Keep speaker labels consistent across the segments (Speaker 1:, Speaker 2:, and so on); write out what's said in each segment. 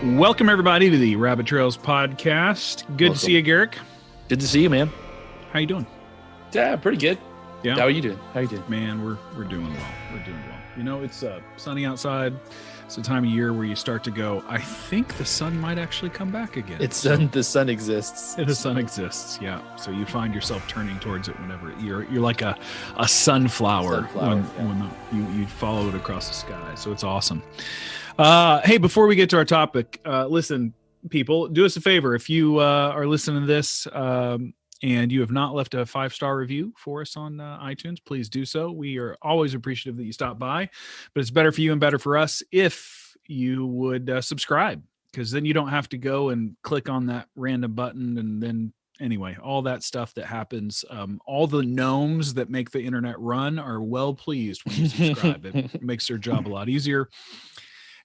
Speaker 1: Welcome, everybody, to the Rabbit Trails podcast. Good to see you, Garrick.
Speaker 2: Good to see you, man.
Speaker 1: How you doing?
Speaker 2: Yeah, pretty good.
Speaker 1: Yeah.
Speaker 2: How are you doing?
Speaker 1: Man, we're doing well. We're doing well. You know, it's sunny outside. It's the time of year where you start to go, I think the sun might actually come back again.
Speaker 2: The sun exists.
Speaker 1: The sun exists, yeah. So you find yourself turning towards it whenever you're like a sunflower, when you follow it across the sky. So it's awesome. Hey, before we get to our topic, listen, people, do us a favor. If you are listening to this and you have not left a 5-star review for us on iTunes, please do so. We are always appreciative that you stop by, but it's better for you and better for us if you would subscribe, because then you don't have to go and click on that random button. And then anyway, all that stuff that happens, all the gnomes that make the internet run are well pleased when you subscribe. It makes their job a lot easier.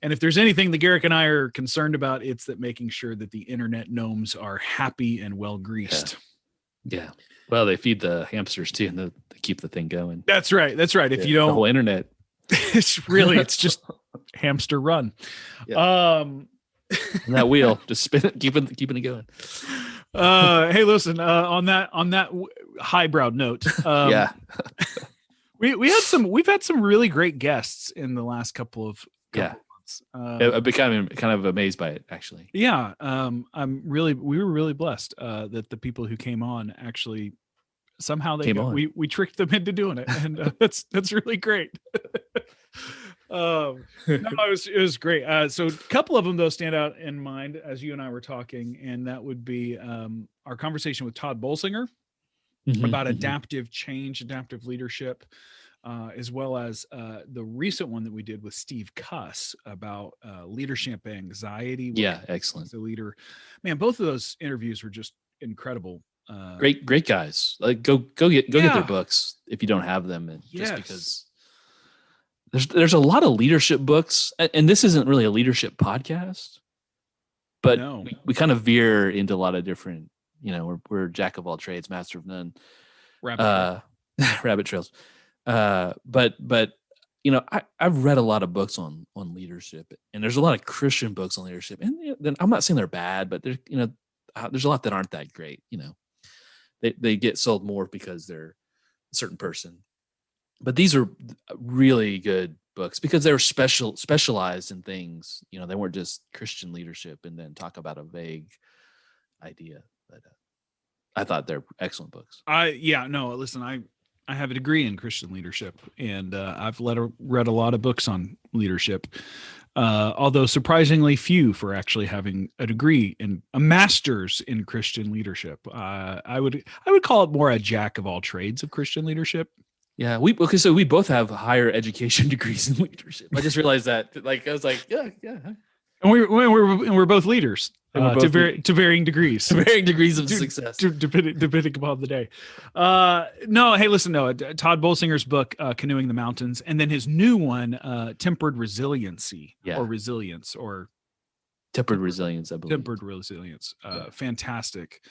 Speaker 1: And if there's anything that Garrick and I are concerned about, it's that making sure that the internet gnomes are happy and well greased.
Speaker 2: Yeah. Well, they feed the hamsters too, and they keep the thing going.
Speaker 1: That's right. If you don't,
Speaker 2: the whole internet,
Speaker 1: it's just hamster run.
Speaker 2: Yeah. And that wheel just spinning, keeping it going.
Speaker 1: Hey, listen. On that highbrow note, we've had some really great guests in the last couple of months.
Speaker 2: I've become kind of amazed by it, actually.
Speaker 1: Yeah. We were really blessed that the people who came on actually somehow we tricked them into doing it. And that's really great. It was great. So a couple of them though stand out in mind as you and I were talking, and that would be our conversation with Todd Bolsinger about adaptive change, adaptive leadership. As well as the recent one that we did with Steve Cuss about leadership anxiety.
Speaker 2: Excellent.
Speaker 1: The leader, man, both of those interviews were just incredible.
Speaker 2: Great guys. Like go get their books if you don't have them, and just because there's a lot of leadership books, and this isn't really a leadership podcast, but we kind of veer into a lot of different. We're jack of all trades, master of none. Rabbit trails. But I've read a lot of books on leadership, and there's a lot of Christian books on leadership, and then I'm not saying they're bad, but there's a lot that aren't that great. They get sold more because they're a certain person, but these are really good books because they're specialized in things. They weren't just Christian leadership and then talk about a vague idea. But I thought they're excellent books.
Speaker 1: Listen, I have a degree in Christian leadership, and I've read a lot of books on leadership, although surprisingly few for actually having a degree in a master's in Christian leadership. I would call it more a jack of all trades of Christian leadership.
Speaker 2: Yeah, so we both have higher education degrees in leadership. I just realized that. I was like, yeah.
Speaker 1: And we're both leaders to varying degrees.
Speaker 2: To varying degrees of success.
Speaker 1: Depending upon the day. Todd Bolsinger's book, Canoeing the Mountains, and then his new one, Tempered Resiliency, or Resilience, or
Speaker 2: Tempered Resilience, I believe.
Speaker 1: Tempered Resilience. Fantastic.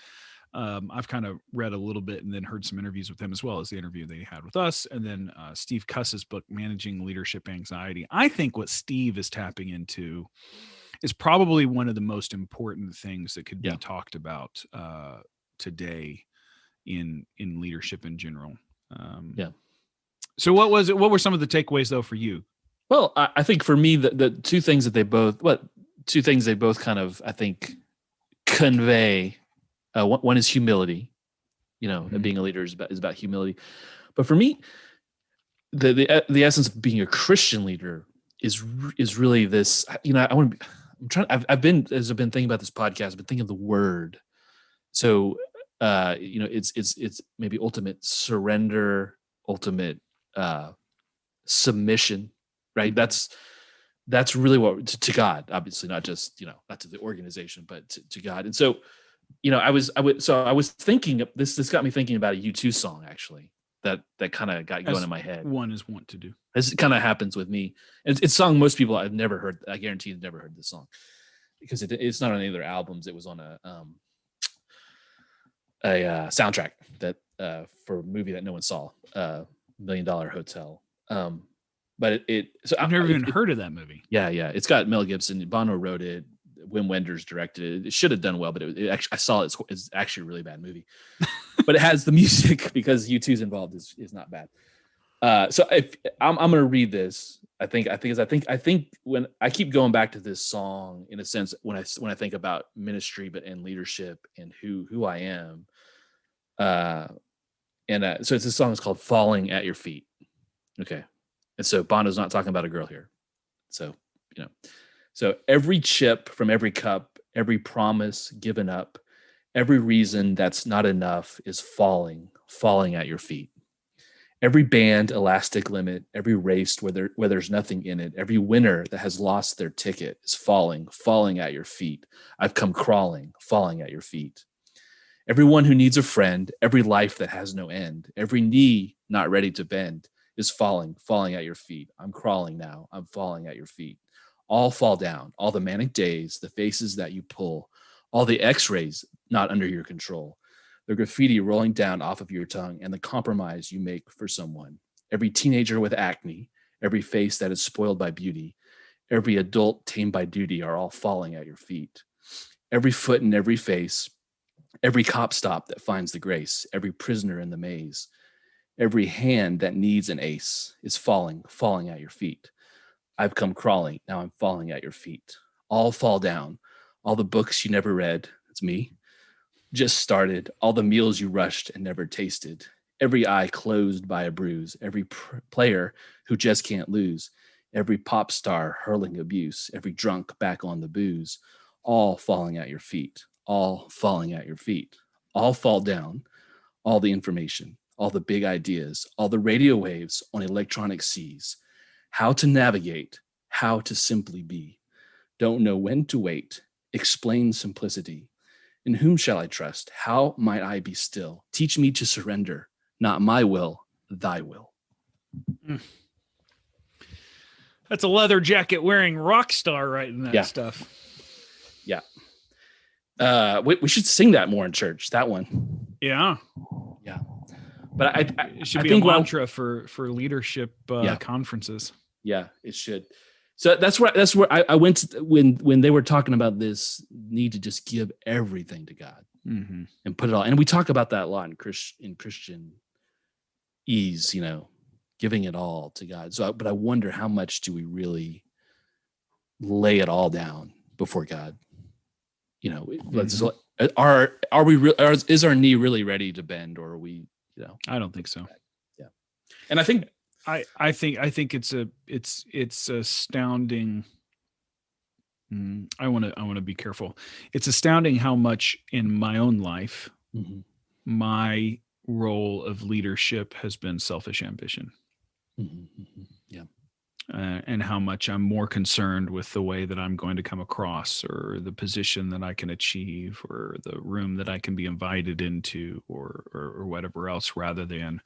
Speaker 1: I've kind of read a little bit and then heard some interviews with him, as well as the interview they had with us. And then Steve Cuss's book, Managing Leadership Anxiety. I think what Steve is tapping into is probably one of the most important things that could be talked about today in leadership in general. So what were some of the takeaways though for you?
Speaker 2: Well, I think for me, the two things they both kind of, I think, convey. One is humility. Being a leader is about humility. But for me, the essence of being a Christian leader is really this. I've been thinking about this podcast. I've been thinking of the word. So it's maybe ultimate surrender, ultimate submission, right? That's really what to God, obviously, not just not to the organization, but to God. And so I was thinking this got me thinking about a U2 song, actually, that kind of got going in my head.
Speaker 1: One is want to do.
Speaker 2: This kind of happens with me. It's a song most people I've never heard. I guarantee you've never heard this song because it's not on any of their albums. It was on a soundtrack that for a movie that no one saw, $1 Million Hotel. But so
Speaker 1: I've never even heard of that movie.
Speaker 2: Yeah. It's got Mel Gibson. Bono wrote it. Wim Wenders directed it. It should have done well, but it actually, I saw it. It's actually a really bad movie, but it has the music because U2's involved is not bad. So if I'm going to read this, I think when I keep going back to this song in a sense, when I think about ministry, but in leadership and who I am. So it's a song that's called Falling at Your Feet. Okay. And so Bono's not talking about a girl here. So, so every chip from every cup, every promise given up, every reason that's not enough is falling at your feet. Every band, elastic limit, every race where there's nothing in it, every winner that has lost their ticket is falling at your feet. I've come crawling, falling at your feet. Everyone who needs a friend, every life that has no end, every knee not ready to bend is falling at your feet. I'm crawling now, I'm falling at your feet. All fall down, all the manic days, the faces that you pull, all the x-rays not under your control. The graffiti rolling down off of your tongue and the compromise you make for someone. Every teenager with acne, every face that is spoiled by beauty, every adult tamed by duty are all falling at your feet. Every foot and every face, every cop stop that finds the grace, every prisoner in the maze, every hand that needs an ace is falling at your feet. I've come crawling, now I'm falling at your feet. All fall down, all the books you never read, it's me, just started, all the meals you rushed and never tasted, every eye closed by a bruise, every player who just can't lose, every pop star hurling abuse, every drunk back on the booze, all falling at your feet, all falling at your feet, all fall down, all the information, all the big ideas, all the radio waves on electronic seas, how to navigate, how to simply be, don't know when to wait, explain simplicity. In whom shall I trust? How might I be still? Teach me to surrender, not my will, thy will.
Speaker 1: That's a leather jacket wearing rock star writing that stuff.
Speaker 2: Yeah. We should sing that more in church, that one.
Speaker 1: Yeah.
Speaker 2: Yeah. But
Speaker 1: it should be a mantra for leadership conferences.
Speaker 2: Yeah, it should. So that's where I went to, when they were talking about this need to just give everything to God and put it all. And we talk about that a lot in Christian ease, giving it all to God. So, but I wonder how much do we really lay it all down before God? Are we is our knee really ready to bend, or are we?
Speaker 1: I don't think so.
Speaker 2: Yeah, and I think
Speaker 1: it's astounding. I want to be careful. It's astounding how much in my own life, my role of leadership has been selfish ambition.
Speaker 2: Yeah.
Speaker 1: And how much I'm more concerned with the way that I'm going to come across, or the position that I can achieve, or the room that I can be invited into, or whatever else, rather than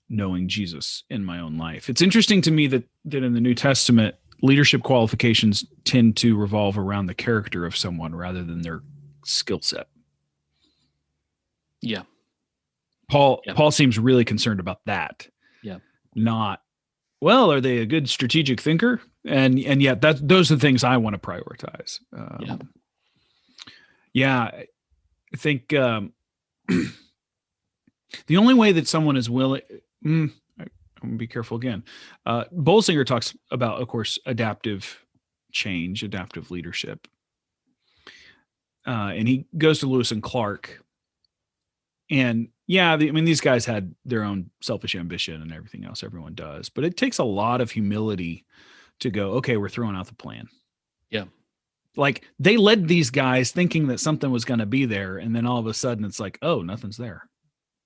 Speaker 1: knowing Jesus in my own life. It's interesting to me that in the New Testament, leadership qualifications tend to revolve around the character of someone rather than their skill set.
Speaker 2: Yeah.
Speaker 1: Paul seems really concerned about that.
Speaker 2: Yeah.
Speaker 1: Not, well, are they a good strategic thinker? And yet those are the things I want to prioritize. I think the only way that someone is willing, I'm going to be careful again. Bolsinger talks about, of course, adaptive change, adaptive leadership. And he goes to Lewis and Clark. And these guys had their own selfish ambition and everything else. Everyone does. But it takes a lot of humility to go, okay, we're throwing out the plan.
Speaker 2: Yeah.
Speaker 1: Like, they led these guys thinking that something was going to be there. And then all of a sudden it's like, oh, nothing's there.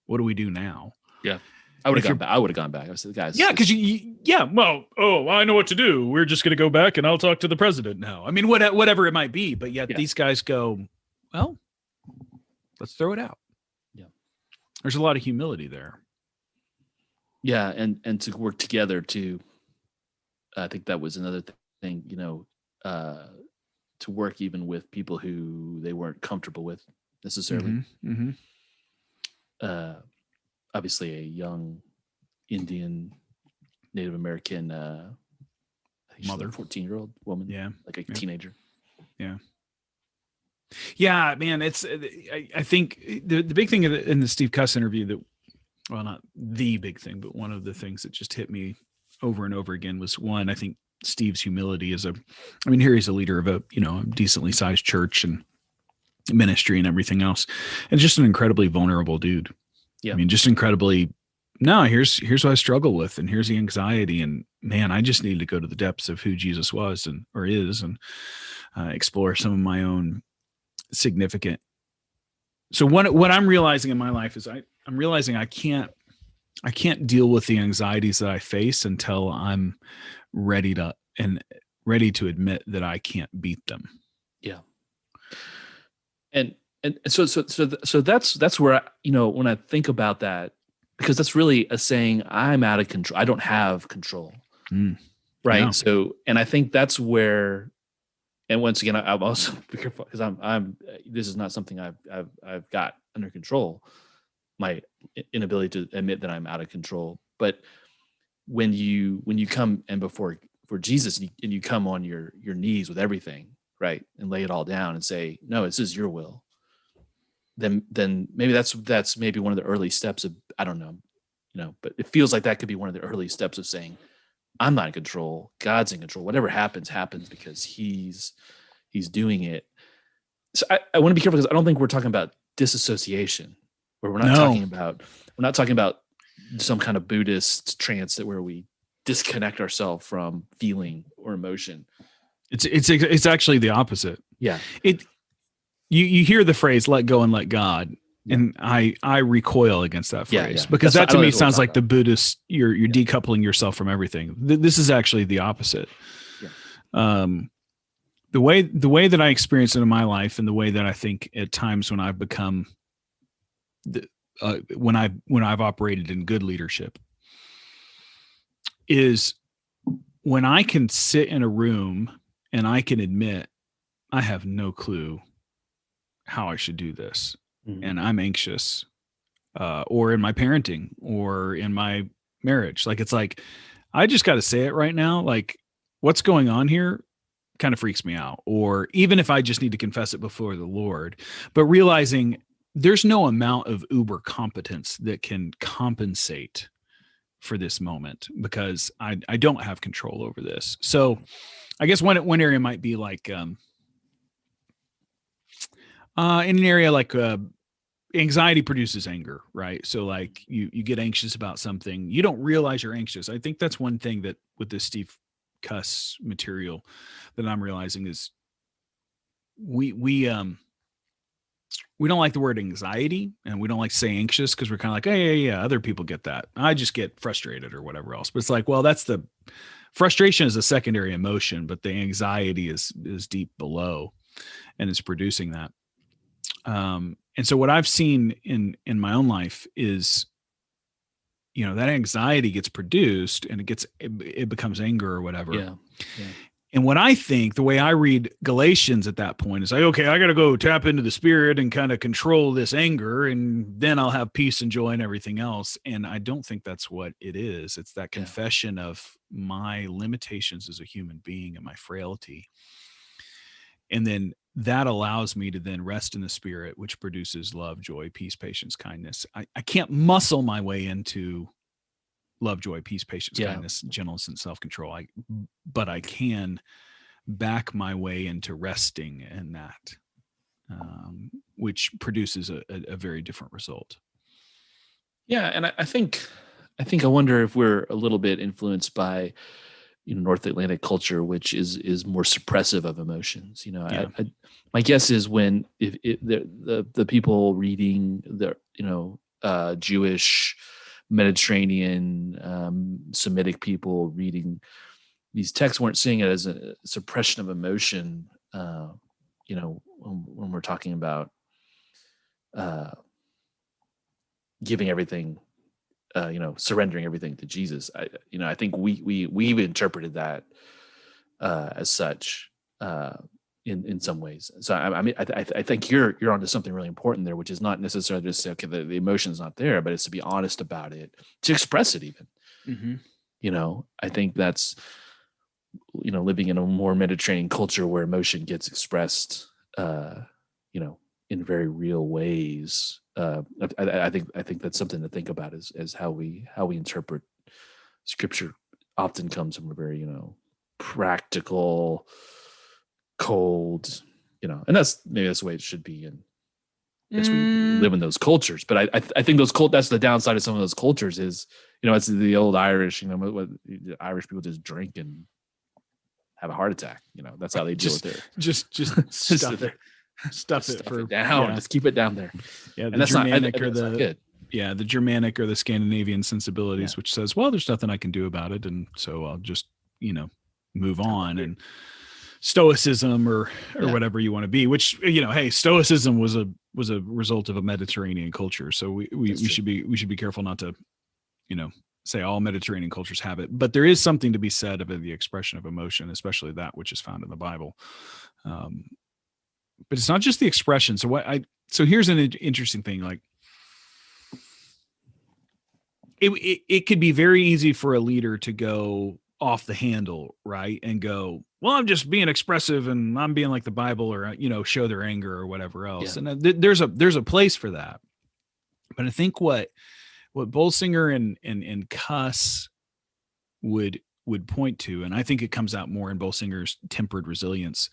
Speaker 1: What do we do now?
Speaker 2: Yeah. I would have gone back. I said, guys.
Speaker 1: Yeah, because I know what to do. We're just going to go back and I'll talk to the president now. I mean, whatever it might be. But yet these guys go, well, let's throw it out.
Speaker 2: Yeah.
Speaker 1: There's a lot of humility there.
Speaker 2: Yeah. And to work together too. I think that was another thing, to work even with people who they weren't comfortable with necessarily. Obviously a young Indian, Native American, I
Speaker 1: mother,
Speaker 2: 14-year-old woman, like a teenager.
Speaker 1: Yeah, man. It's I think the big thing in the Steve Cuss interview that, well, not the big thing, but one of the things that just hit me over and over again was, one, I think Steve's humility here he's a leader of a decently sized church and ministry and everything else, and just an incredibly vulnerable dude. Yeah. I mean, just incredibly, no, here's what I struggle with, and here's the anxiety, and man, I just need to go to the depths of who Jesus was or is, and explore some of my own significant. So what I'm realizing in my life is I'm realizing I can't deal with the anxieties that I face until I'm ready to admit that I can't beat them.
Speaker 2: Yeah. And so that's where when I think about that, because that's really a saying, I'm out of control. I don't have control. Right. Yeah. So, and I think that's where, and once again, I'm also be careful because this is not something I've got under control, my inability to admit that I'm out of control. But when you come and before Jesus and you come on your knees with everything, right, and lay it all down and say, no, this is your will, then maybe that's maybe one of the early steps of, I don't know, but it feels like that could be one of the early steps of saying, I'm not in control, God's in control. Whatever happens because he's doing it. So I want to be careful because I don't think we're talking about disassociation, where we're not talking about some kind of Buddhist trance where we disconnect ourselves from feeling or emotion.
Speaker 1: It's actually the opposite.
Speaker 2: Yeah.
Speaker 1: You hear the phrase "let go and let God," and I recoil against that phrase because that to me sounds like the Buddhist. You're decoupling yourself from everything. This is actually the opposite. Yeah. The way that I experience it in my life, and the way that I think at times when I've become when I've operated in good leadership, is when I can sit in a room and I can admit I have no clue how I should do this. Mm-hmm. And I'm anxious, or in my parenting or in my marriage. Like, it's like, I just got to say it right now. Like, what's going on here kind of freaks me out. Or even if I just need to confess it before the Lord, but realizing there's no amount of uber competence that can compensate for this moment, because I don't have control over this. So I guess one area might be like, in an area like anxiety produces anger, right? So like you get anxious about something, you don't realize you're anxious. I think that's one thing that with this Steve Cuss material that I'm realizing is we don't like the word anxiety, and we don't like to say anxious because we're kind of like, hey, yeah, other people get that. I just get frustrated or whatever else. But it's like, well, that's the frustration is a secondary emotion, but the anxiety is deep below, and it's producing that. And so what I've seen in my own life is, that anxiety gets produced and it becomes anger or whatever.
Speaker 2: Yeah.
Speaker 1: And what I think, the way I read Galatians at that point is like, okay, I got to go tap into the Spirit and kind of control this anger, and then I'll have peace and joy and everything else. And I don't think that's what it is. It's that confession of my limitations as a human being and my frailty. And then that allows me to then rest in the Spirit, which produces love, joy, peace, patience, kindness. I can't muscle my way into love, joy, peace, patience, kindness, gentleness, and self-control. But I can back my way into resting in that, which produces a very different result.
Speaker 2: Yeah, and I wonder if we're a little bit influenced by North Atlantic culture, which is more suppressive of emotions. My guess is when if the people reading the Jewish, Mediterranean, Semitic people reading these texts weren't seeing it as a suppression of emotion. When we're talking about giving everything, surrendering everything to Jesus. I think we've interpreted that as such in some ways. So I think you're onto something really important there, which is not necessarily just say, okay, the emotion's not there, but it's to be honest about it, to express it even. Mm-hmm. I think that's living in a more Mediterranean culture where emotion gets expressed, in very real ways. I think that's something to think about as how we interpret scripture. Often comes from a very, practical, cold, and that's the way it should be. And I guess we live in those cultures, but I think that's the downside of some of those cultures is, it's the old Irish, what Irish people just drink and have a heart attack. That's how they deal with it.
Speaker 1: Just stuff it. Stuff it
Speaker 2: down. Yeah. Just keep it down there.
Speaker 1: Yeah, the Germanic or the the Germanic or the Scandinavian sensibilities, which says, well, there's nothing I can do about it, and so I'll just move on. And Stoicism or whatever you want to be, which hey, Stoicism was a result of a Mediterranean culture, so we should be careful not to say all Mediterranean cultures have it, but there is something to be said about the expression of emotion, especially that which is found in the Bible. But it's not just the expression. So here's an interesting thing. Like it could be very easy for a leader to go off the handle, right? And go, well, I'm just being expressive and I'm being like the Bible, or, show their anger or whatever else. Yeah. And there's a place for that. But I think what Bolsinger and Cuss would point to, and I think it comes out more in Bolsinger's Tempered Resilience,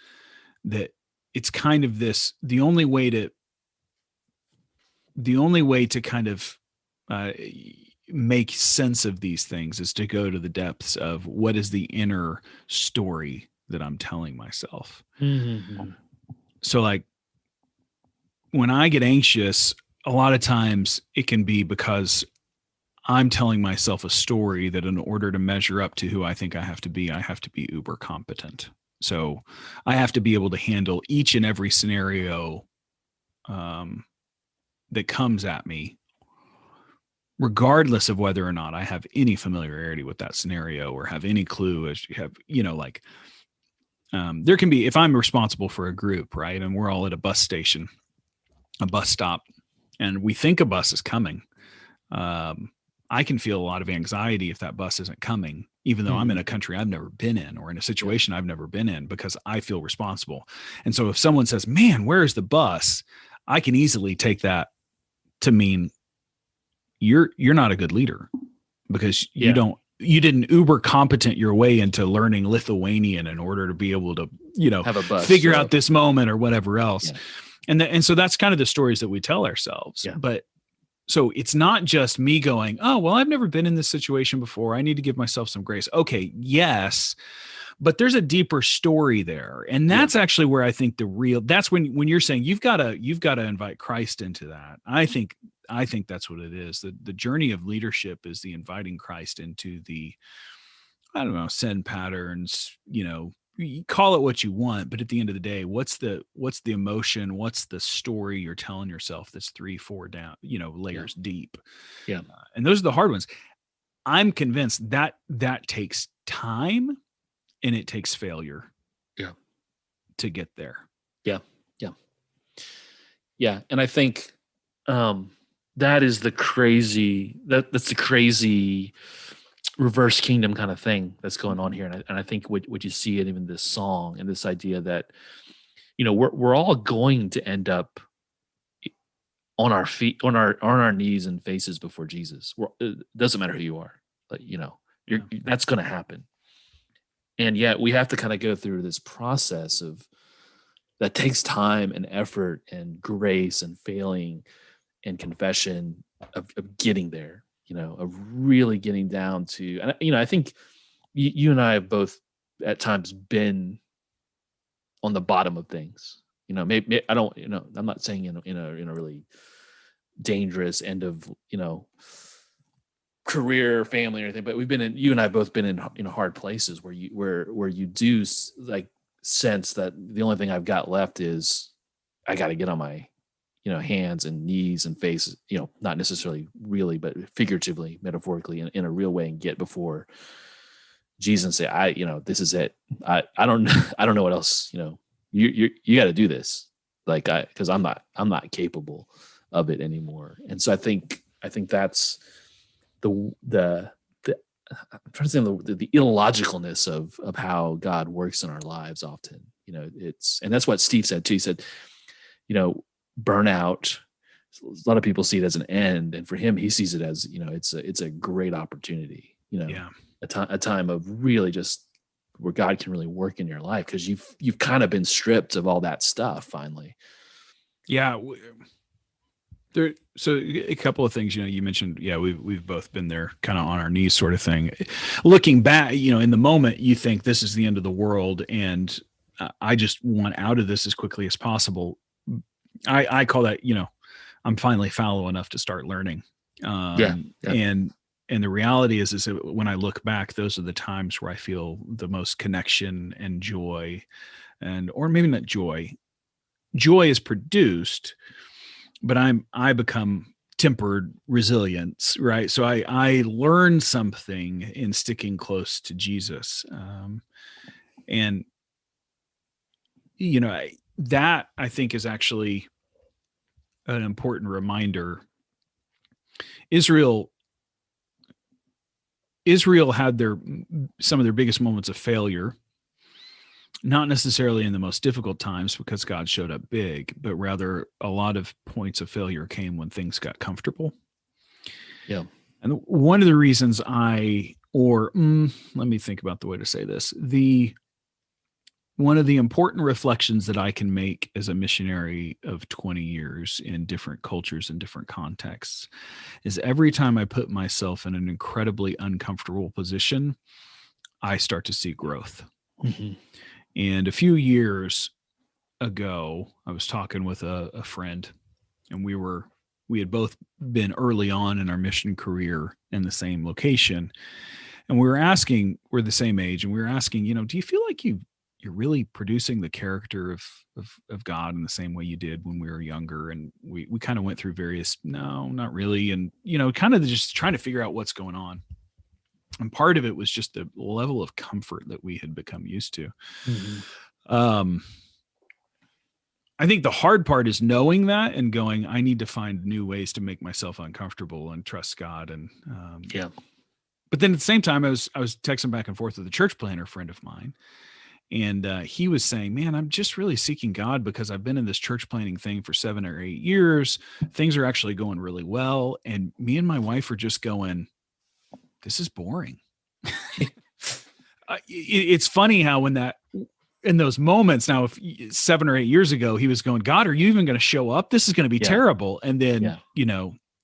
Speaker 1: that it's kind of this, the only way to kind of make sense of these things is to go to the depths of what is the inner story that I'm telling myself. Mm-hmm. So like when I get anxious, a lot of times it can be because I'm telling myself a story that in order to measure up to who I think I have to be uber competent. So I have to be able to handle each and every scenario that comes at me, regardless of whether or not I have any familiarity with that scenario or have any clue as you have, there can be, if I'm responsible for a group, right, and we're all at a bus station, a bus stop, and we think a bus is coming, I can feel a lot of anxiety if that bus isn't coming, even though I'm in a country I've never been in or in a situation I've never been in, because I feel responsible. And so if someone says, man, where's the bus? I can easily take that to mean you're not a good leader because you didn't uber competent your way into learning Lithuanian in order to be able to,
Speaker 2: have a bus,
Speaker 1: figure out this moment or whatever else. Yeah. And so that's kind of the stories that we tell ourselves. Yeah. But so it's not just me going, oh, well, I've never been in this situation before, I need to give myself some grace. Okay. Yes. But there's a deeper story there. And that's actually where I think that's when you're saying you've got to invite Christ into that. I think that's what it is. The journey of leadership is the inviting Christ into the, I don't know, sin patterns, you call it what you want, but at the end of the day, what's the emotion? What's the story you're telling yourself that's 3-4 down, layers deep.
Speaker 2: Yeah.
Speaker 1: And those are the hard ones. I'm convinced that takes time and it takes failure.
Speaker 2: Yeah.
Speaker 1: To get there.
Speaker 2: Yeah. Yeah. Yeah. And I think, that is the crazy, that's the crazy reverse kingdom kind of thing that's going on here. And I think what you see in even this song and this idea that, we're all going to end up on our feet, on our knees and faces before Jesus. It doesn't matter who you are, but that's going to happen. And yet we have to kind of go through this process that takes time and effort and grace and failing and confession of getting there, of really getting down to, and I think you and I have both at times been on the bottom of things, maybe I don't, I'm not saying in a really dangerous end of, career, family or anything, but you and I have both been in hard places where you do like sense that the only thing I've got left is I got to get on my hands and knees and face, not necessarily really, but figuratively, metaphorically, in a real way, and get before Jesus and say, this is it. I don't know what else, you got to do this. Like, cause I'm not capable of it anymore. And so I think that's the I'm trying to think of the illogicalness of how God works in our lives often. And that's what Steve said too. He said, burnout, a lot of people see it as an end, and for him, he sees it as, it's a great opportunity,
Speaker 1: Yeah.
Speaker 2: a time of really just where God can really work in your life, because you've kind of been stripped of all that stuff finally.
Speaker 1: Yeah. So a couple of things, you mentioned, we've both been there, kind of on our knees sort of thing. Looking back, in the moment, you think this is the end of the world, and I just want out of this as quickly as possible. I call that, I'm finally fallow enough to start learning. And the reality is that when I look back, those are the times where I feel the most connection and joy, or maybe not joy. Joy is produced, but I become tempered resilience, right? So I learn something in sticking close to Jesus. And, that I think is actually an important reminder. Israel had some of their biggest moments of failure, not necessarily in the most difficult times because God showed up big, but rather a lot of points of failure came when things got comfortable.
Speaker 2: Yeah.
Speaker 1: And one of the reasons let me think about the way to say this. One of the important reflections that I can make as a missionary of 20 years in different cultures and different contexts is every time I put myself in an incredibly uncomfortable position, I start to see growth.
Speaker 2: Mm-hmm.
Speaker 1: And a few years ago, I was talking with a friend, and we had both been early on in our mission career in the same location. And we're the same age, and we were asking, do you feel like you're really producing the character of God in the same way you did when we were younger? And we kind of went through various, no, not really. And, kind of just trying to figure out what's going on. And part of it was just the level of comfort that we had become used to. Mm-hmm. I think the hard part is knowing that and going, I need to find new ways to make myself uncomfortable and trust God. And, but then at the same time, I was texting back and forth with a church planner friend of mine. And he was saying, man, I'm just really seeking God because I've been in this church planning thing for 7 or 8 years. Things are actually going really well. And me and my wife are just going, this is boring. It's funny how in those moments, now, if 7 or 8 years ago, he was going, God, are you even going to show up? This is going to be terrible. And then,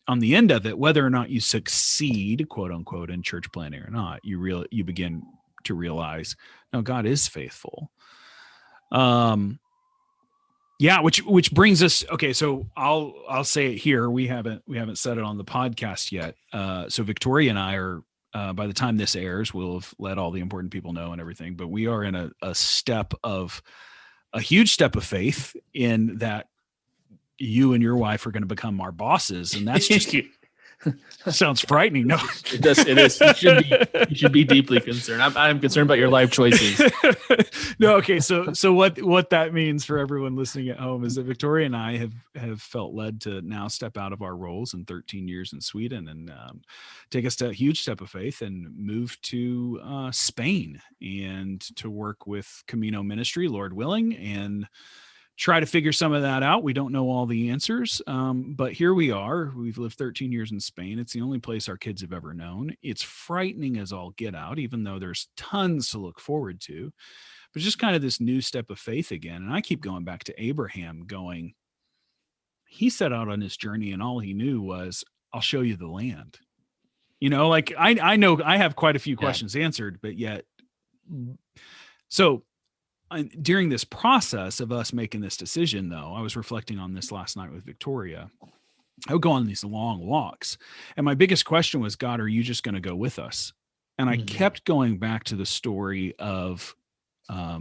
Speaker 1: on the end of it, whether or not you succeed, quote unquote, in church planning or not, you begin to realize, no, God is faithful. Which brings us, okay, so I'll say it here. We haven't said it on the podcast yet. So Victoria and I are, by the time this airs, we'll have let all the important people know and everything, but we are in a huge step of faith in that you and your wife are going to become our bosses. And that's just sounds frightening. No,
Speaker 2: it does. It is. You should be deeply concerned. I'm concerned about your life choices.
Speaker 1: No. Okay. So what that means for everyone listening at home is that Victoria and I have felt led to now step out of our roles in 13 years in Sweden and take a huge step of faith and move to Spain and to work with Camino Ministry, Lord willing, and try to figure some of that out. We don't know all the answers, but here we are. We've lived 13 years in Spain. It's the only place our kids have ever known. It's frightening as all get out, even though there's tons to look forward to, but just kind of this new step of faith again. And I keep going back to Abraham going, he set out on his journey and all he knew was, I'll show you the land. Like I know I have quite a few questions answered, but yet, so during this process of us making this decision, though, I was reflecting on this last night with Victoria. I would go on these long walks. And my biggest question was, God, are you just going to go with us? And I kept going back to the story of, I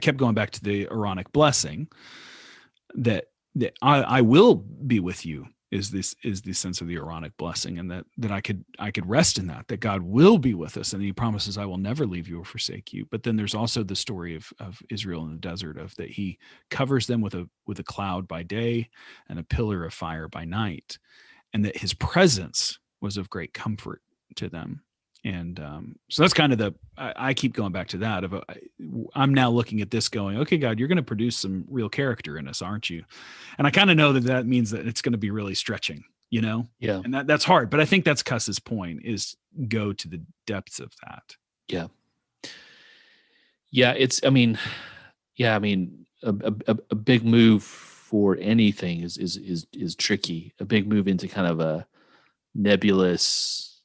Speaker 1: kept going back to the Aaronic blessing that I will be with you. Is the sense of the Aaronic blessing, and that I could rest in that God will be with us, and he promises, I will never leave you or forsake you. But then there's also the story of Israel in the desert, of that he covers them with a cloud by day and a pillar of fire by night, and that his presence was of great comfort. to them. And so that's kind of I keep going back to that. I'm now looking at this going, okay, God, you're going to produce some real character in us, aren't you? And I kind of know that means that it's going to be really stretching, Yeah. And that's hard. But I think that's Cuss's point, is go to the depths of that.
Speaker 2: Yeah. Yeah. A big move for anything is tricky. A big move into kind of a nebulous,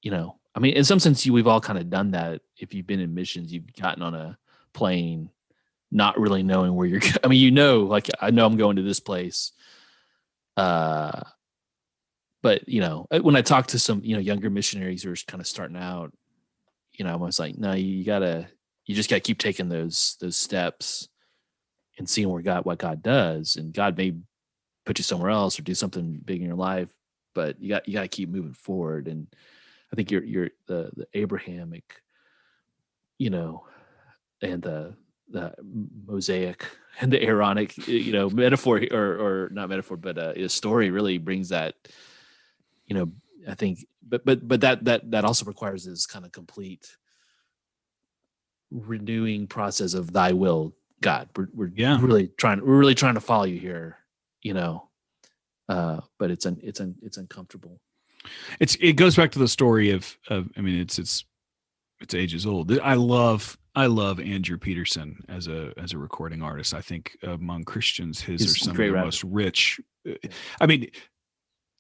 Speaker 2: in some sense, we've all kind of done that. If you've been in missions, you've gotten on a plane, not really knowing where you're. Like I know I'm going to this place. But when I talk to some younger missionaries who are kind of starting out, I was like, no, you just gotta keep taking those steps and seeing what God does, and God may put you somewhere else or do something big in your life, but you got to keep moving forward. And I think you're the Abrahamic, and the Mosaic and the Aaronic, metaphor, or not metaphor, but a story really brings that, I think, but that also requires this kind of complete renewing process of Thy will, God. We're really trying to follow you here, but it's uncomfortable.
Speaker 1: It goes back to the story of it's ages old. I love Andrew Peterson as a recording artist. I think among Christians, his are some of the most rich.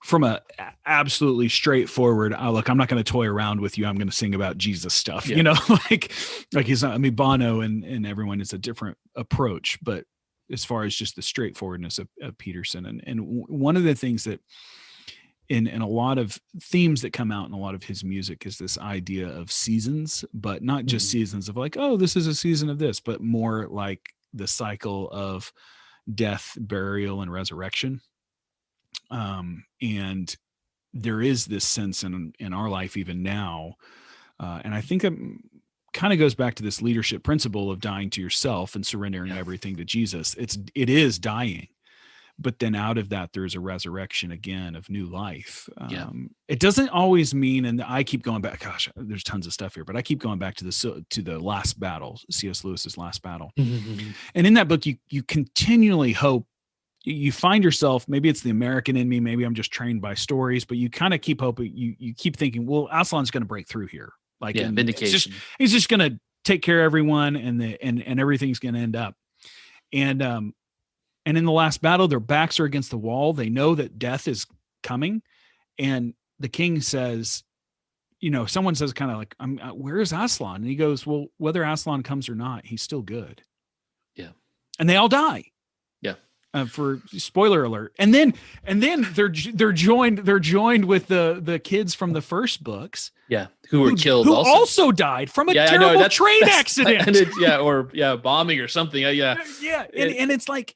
Speaker 1: From a absolutely straightforward, I'm not going to toy around with you. I'm going to sing about Jesus stuff, like he's not, Bono and everyone is a different approach, but as far as just the straightforwardness of Peterson. And one of the things that in a lot of themes that come out in a lot of his music is this idea of seasons, but not just seasons of like, oh, this is a season of this, but more like the cycle of death, burial, and resurrection. And there is this sense in our life even now, and I think it kind of goes back to this leadership principle of dying to yourself and surrendering everything to Jesus. It is dying, but then out of that there's a resurrection again of new life. It doesn't always mean, and I keep going back, gosh, there's tons of stuff here, but I keep going back to the Last Battle, C.S. Lewis's Last Battle. And in that book you continually hope. You find yourself, maybe it's the American in me, maybe I'm just trained by stories, but you kind of keep hoping, you keep thinking, well, Aslan's going to break through here. Like
Speaker 2: vindication.
Speaker 1: He's just going to take care of everyone and everything's going to end up. And in the Last Battle, their backs are against the wall. They know that death is coming. And the king says, someone says kind of like, where is Aslan? And he goes, well, whether Aslan comes or not, he's still good.
Speaker 2: Yeah.
Speaker 1: And they all die. For spoiler alert, and then they're joined with the kids from the first books,
Speaker 2: who were killed,
Speaker 1: who also died from a terrible train accident,
Speaker 2: bombing or something,
Speaker 1: and it's like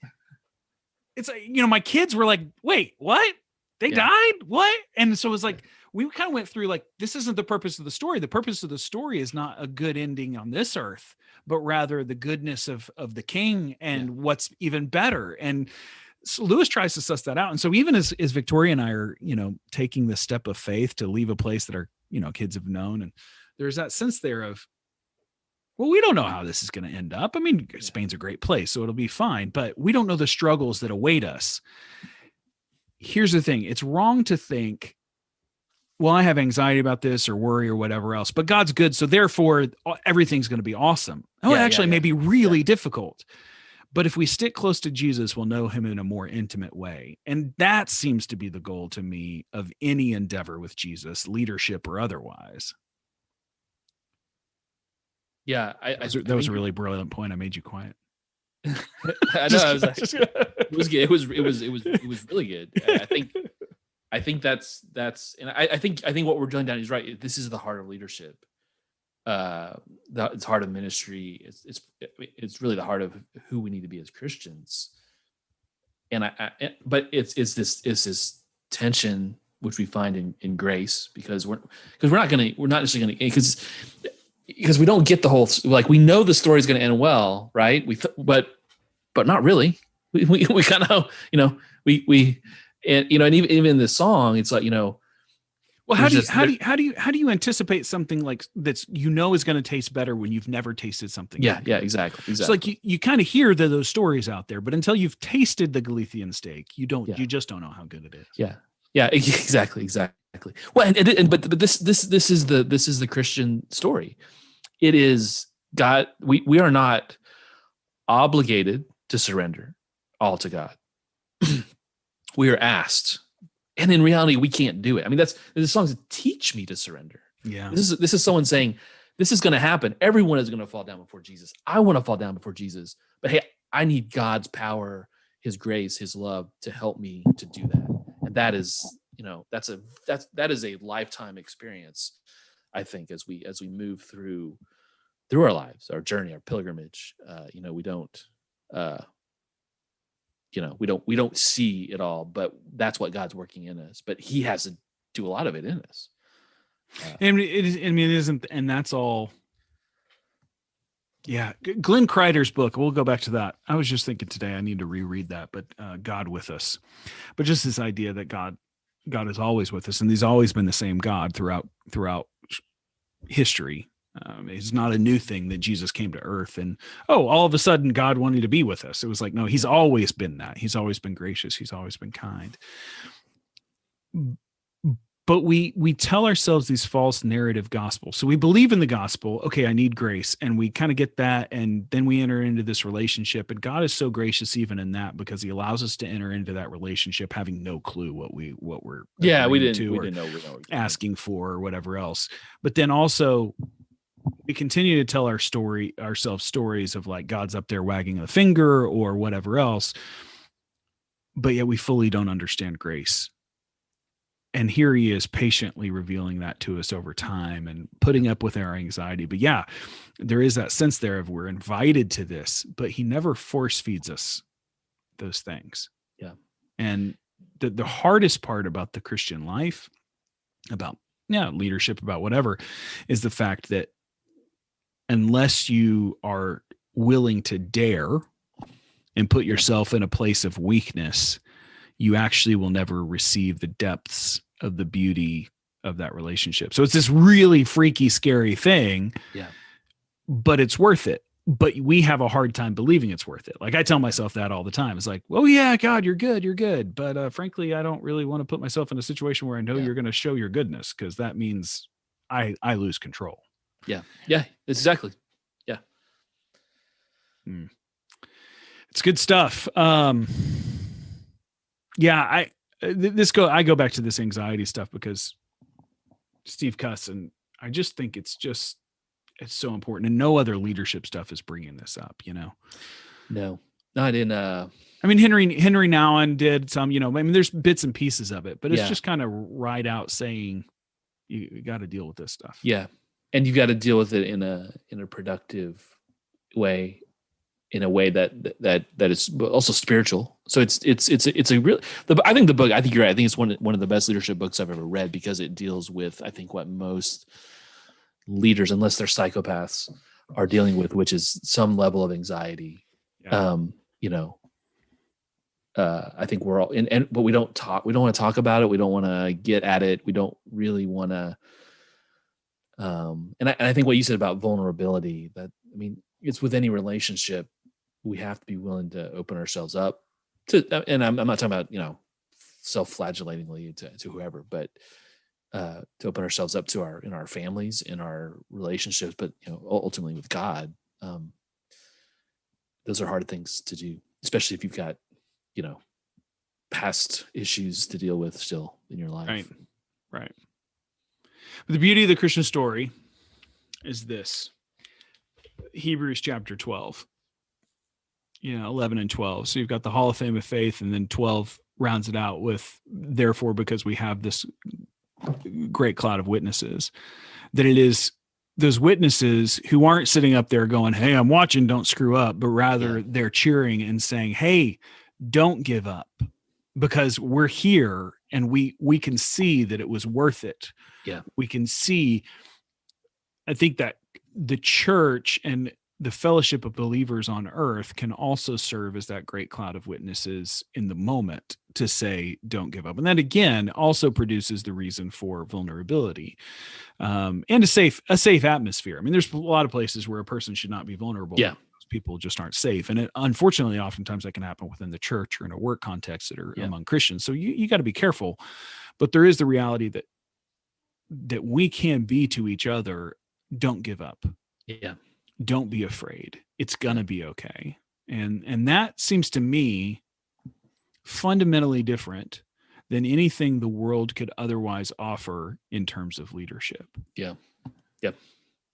Speaker 1: my kids were like, wait, what? They died? What? And so it was like we kind of went through like, this isn't the purpose of the story. The purpose of the story is not a good ending on this earth, but rather the goodness of the king and what's even better. And so Lewis tries to suss that out. And so even as Victoria and I are, taking the step of faith to leave a place that our, kids have known, and there's that sense there of, well, we don't know how this is going to end up. Spain's a great place, so it'll be fine, but we don't know the struggles that await us. Here's the thing. It's wrong to think, well, I have anxiety about this or worry or whatever else, but God's good, so therefore everything's going to be awesome. It may be really difficult. But if we stick close to Jesus, we'll know him in a more intimate way. And that seems to be the goal to me of any endeavor with Jesus, leadership or otherwise.
Speaker 2: Yeah.
Speaker 1: That was a really brilliant point. I made you quiet.
Speaker 2: I know. It was good. It was really good. I think that's, and I think what we're drilling down is right. This is the heart of leadership. It's heart of ministry. It's really the heart of who we need to be as Christians. But it's this tension which we find in grace, because we're not necessarily going to, because we don't get the whole, like, we know the story is going to end well, right? But not really. We kind of, and even in the song, it's like, well,
Speaker 1: Well, how do you anticipate something like that's is going to taste better when you've never tasted something?
Speaker 2: Yeah, yeah, exactly.
Speaker 1: It's like you kind of hear those stories out there, but until you've tasted the Galician steak, you just don't know how good it is.
Speaker 2: Yeah, yeah, exactly. Well, but this is the Christian story. It is God. We are not obligated to surrender all to God. We are asked. And in reality, we can't do it. I mean, there's songs that teach me to surrender.
Speaker 1: Yeah.
Speaker 2: This is someone saying, this is going to happen. Everyone is going to fall down before Jesus. I want to fall down before Jesus. But hey, I need God's power, his grace, his love to help me to do that. And that is, that is a lifetime experience, I think, as we move through our lives, our journey, our pilgrimage. We don't see it all, but that's what God's working in us. But he has to do a lot of it in us.
Speaker 1: And it is. I mean, it isn't, and that's all. Yeah, Glenn Kreider's book. We'll go back to that. I was just thinking today I need to reread that. But God with us, but just this idea that God is always with us, and he's always been the same God throughout history. It's not a new thing that Jesus came to earth and, all of a sudden God wanted to be with us. It was like, no, he's always been that. He's always been gracious. He's always been kind. But we tell ourselves these false narrative gospels. So we believe in the gospel. Okay, I need grace. And we kind of get that. And then we enter into this relationship. And God is so gracious even in that, because he allows us to enter into that relationship having no clue what we're
Speaker 2: we didn't know
Speaker 1: asking for or whatever else. But then also, we continue to tell ourselves stories of like God's up there wagging a finger or whatever else, but yet we fully don't understand grace. And here he is patiently revealing that to us over time and putting up with our anxiety. But yeah, there is that sense there of we're invited to this, but he never force feeds us those things.
Speaker 2: Yeah.
Speaker 1: And the hardest part about the Christian life, about leadership, about whatever, is the fact that unless you are willing to dare and put yourself in a place of weakness, you actually will never receive the depths of the beauty of that relationship. So it's this really freaky, scary thing, but it's worth it. But we have a hard time believing it's worth it. Like I tell myself that all the time. It's like, well, yeah, God, you're good. But frankly, I don't really want to put myself in a situation where I know you're going to show your goodness, because that means I lose control.
Speaker 2: Yeah. Yeah, exactly. Yeah.
Speaker 1: It's good stuff. I go back to this anxiety stuff because Steve Cuss, and I just think it's so important, and no other leadership stuff is bringing this up,
Speaker 2: No, not in,
Speaker 1: I mean, Henry Nouwen did some, there's bits and pieces of it, but it's just kind of right out saying you got to deal with this stuff.
Speaker 2: Yeah. And you've got to deal with it in a productive way, in a way that is also spiritual. So it's a real. I think the book. I think you're right. I think it's one of the best leadership books I've ever read, because it deals with, I think, what most leaders, unless they're psychopaths, are dealing with, which is some level of anxiety. Yeah. I think we're all but we don't want to talk about it. We don't want to get at it. We don't really want to. And I think what you said about vulnerability, it's with any relationship, we have to be willing to open ourselves up to, and I'm not talking about, self-flagellatingly to whoever, but to open ourselves up to in our families, in our relationships, but ultimately with God. Those are hard things to do, especially if you've got, past issues to deal with still in your life.
Speaker 1: Right. But the beauty of the Christian story is this: Hebrews chapter 12, 11 and 12. So you've got the Hall of Fame of faith, and then 12 rounds it out with, therefore, because we have this great cloud of witnesses, that it is those witnesses who aren't sitting up there going, hey, I'm watching, don't screw up, but rather they're cheering and saying, hey, don't give up, because we're here and we can see that it was worth it.
Speaker 2: Yeah.
Speaker 1: We can see, I think that the church and the fellowship of believers on earth can also serve as that great cloud of witnesses in the moment to say don't give up, and that again also produces the reason for vulnerability, and a safe atmosphere. I mean, there's a lot of places where a person should not be vulnerable.
Speaker 2: Yeah.
Speaker 1: People just aren't safe, and unfortunately oftentimes that can happen within the church or in a work context that are among Christians. So you got to be careful, but there is the reality that we can be to each other. Don't give up.
Speaker 2: Yeah.
Speaker 1: Don't be afraid. It's gonna be okay. And that seems to me fundamentally different than anything the world could otherwise offer in terms of leadership.
Speaker 2: Yeah. Yep.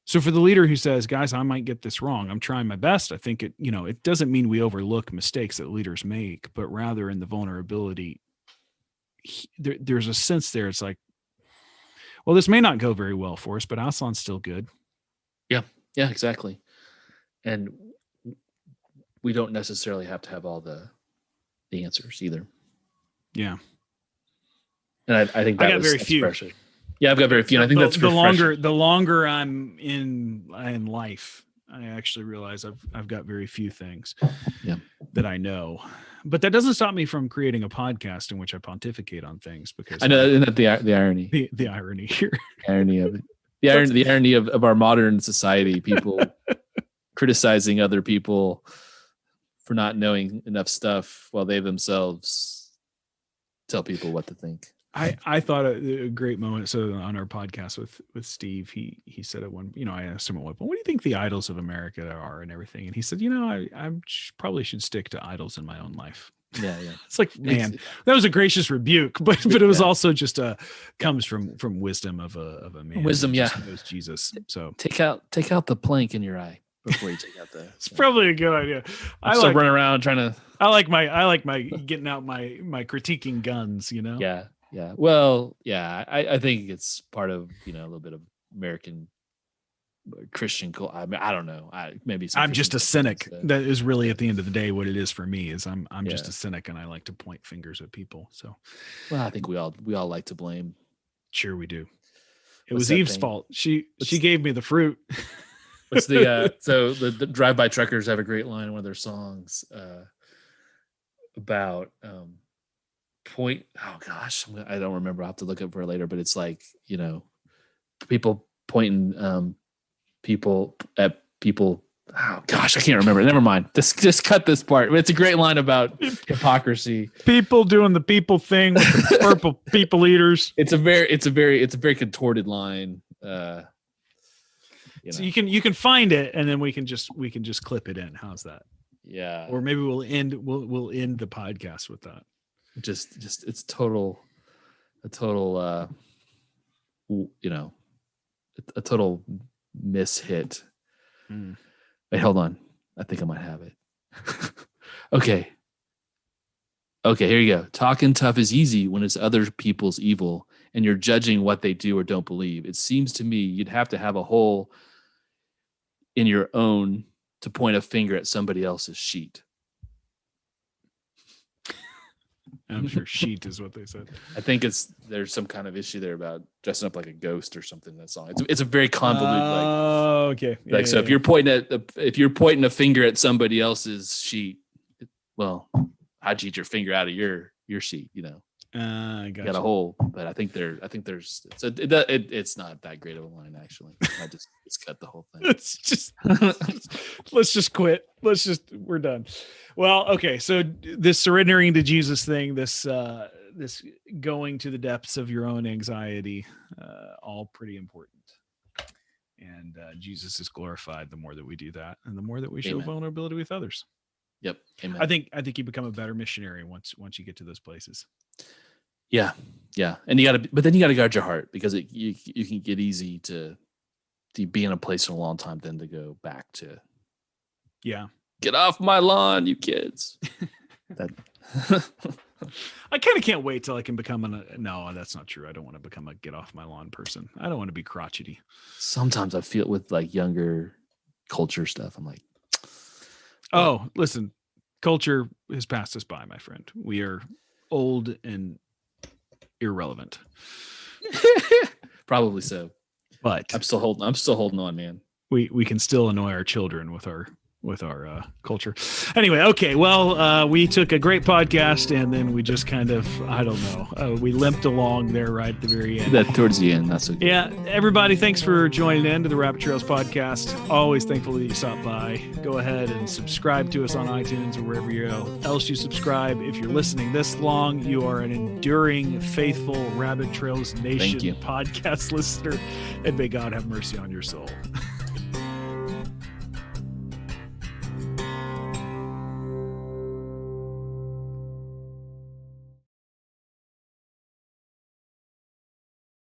Speaker 1: So for the leader who says, guys, I might get this wrong, I'm trying my best, I think it doesn't mean we overlook mistakes that leaders make, but rather in the vulnerability, there's a sense there. It's like, well, this may not go very well for us, but Aslan's still good.
Speaker 2: Yeah. Yeah, exactly. And we don't necessarily have to have all the answers either.
Speaker 1: Yeah.
Speaker 2: And I think that
Speaker 1: I got very few.
Speaker 2: Pressure. Yeah, I've got very few. And I think that's
Speaker 1: the longer I'm in life, I actually realize I've got very few things that I know. But that doesn't stop me from creating a podcast in which I pontificate on things, because
Speaker 2: I know, isn't that the irony?
Speaker 1: The irony here.
Speaker 2: Irony of it. The irony of our modern society, people criticizing other people for not knowing enough stuff while they themselves tell people what to think.
Speaker 1: I thought a great moment. So on our podcast with Steve, he said at one, I asked him at one point, what do you think the idols of America are and everything? And he said, I probably should stick to idols in my own life.
Speaker 2: Yeah. Yeah.
Speaker 1: It's like, man, that was a gracious rebuke, but it was also just comes from wisdom of a man.
Speaker 2: Wisdom. Yeah.
Speaker 1: Knows Jesus. So
Speaker 2: take out the plank in your eye before you take out the.
Speaker 1: It's probably a good idea.
Speaker 2: I still run around trying to.
Speaker 1: I like my getting out my critiquing guns.
Speaker 2: Yeah. Yeah. Well, yeah. I think it's part of a little bit of American Christian. I mean, I don't know. I'm
Speaker 1: just a cynic. That is really at the end of the day what it is for me. Is I'm just a cynic, and I like to point fingers at people. So,
Speaker 2: well, I think we all like to blame.
Speaker 1: Sure, we do. It was Eve's fault. She gave me the fruit.
Speaker 2: What's the so the Drive-By Truckers have a great line in one of their songs about point. Oh gosh, I don't remember. I'll have to look up for it later. But it's like people pointing people at people. Oh gosh, I can't remember. Never mind. Just cut this part. It's a great line about hypocrisy.
Speaker 1: People doing the people thing with the purple people eaters.
Speaker 2: It's a very contorted line.
Speaker 1: So you can find it, and then we can just clip it in. How's that?
Speaker 2: Yeah.
Speaker 1: Or maybe we'll end the podcast with that.
Speaker 2: Just it's a total mishit. Wait, hold on. I think I might have it. Okay, here you go. Talking tough is easy when it's other people's evil and you're judging what they do or don't believe. It seems to me you'd have to have a hole in your own to point a finger at somebody else's sheet.
Speaker 1: I'm sure sheet is what they said.
Speaker 2: I think there's some kind of issue there about dressing up like a ghost or something in that song. It's a very convoluted
Speaker 1: okay.
Speaker 2: If you're pointing a finger at somebody else's sheet, well, how'd you get your finger out of your sheet?
Speaker 1: Gotcha.
Speaker 2: You got a hole, but I think it's not that great of a line actually. I just cut the whole thing.
Speaker 1: Let's just quit. We're done. Well, okay. So this surrendering to Jesus thing, this going to the depths of your own anxiety, all pretty important. And Jesus is glorified the more that we do that, and the more that we show vulnerability with others.
Speaker 2: Yep. Amen.
Speaker 1: I think you become a better missionary once you get to those places.
Speaker 2: Yeah. And then you gotta guard your heart, because you can get easy to be in a place for a long time, then to go back to get off my lawn, you kids.
Speaker 1: I kind of can't wait till I can become no, that's not true. I don't want to become a get off my lawn person. I don't want to be crotchety.
Speaker 2: Sometimes I feel with like younger culture stuff, I'm like,
Speaker 1: oh, listen, culture has passed us by, my friend. We are old and irrelevant.
Speaker 2: Probably so.
Speaker 1: But
Speaker 2: I'm still holding on, man.
Speaker 1: We can still annoy our children with our with our culture. Anyway, okay. Well, we took a great podcast and then we just kind of, I don't know, we limped along there right at the very end.
Speaker 2: That towards the end. That's okay.
Speaker 1: Yeah. Everybody, thanks for joining in to the Rabbit Trails podcast. Always thankful that you stopped by. Go ahead and subscribe to us on iTunes or wherever else you subscribe. If you're listening this long, you are an enduring, faithful Rabbit Trails Nation podcast listener, and may God have mercy on your soul.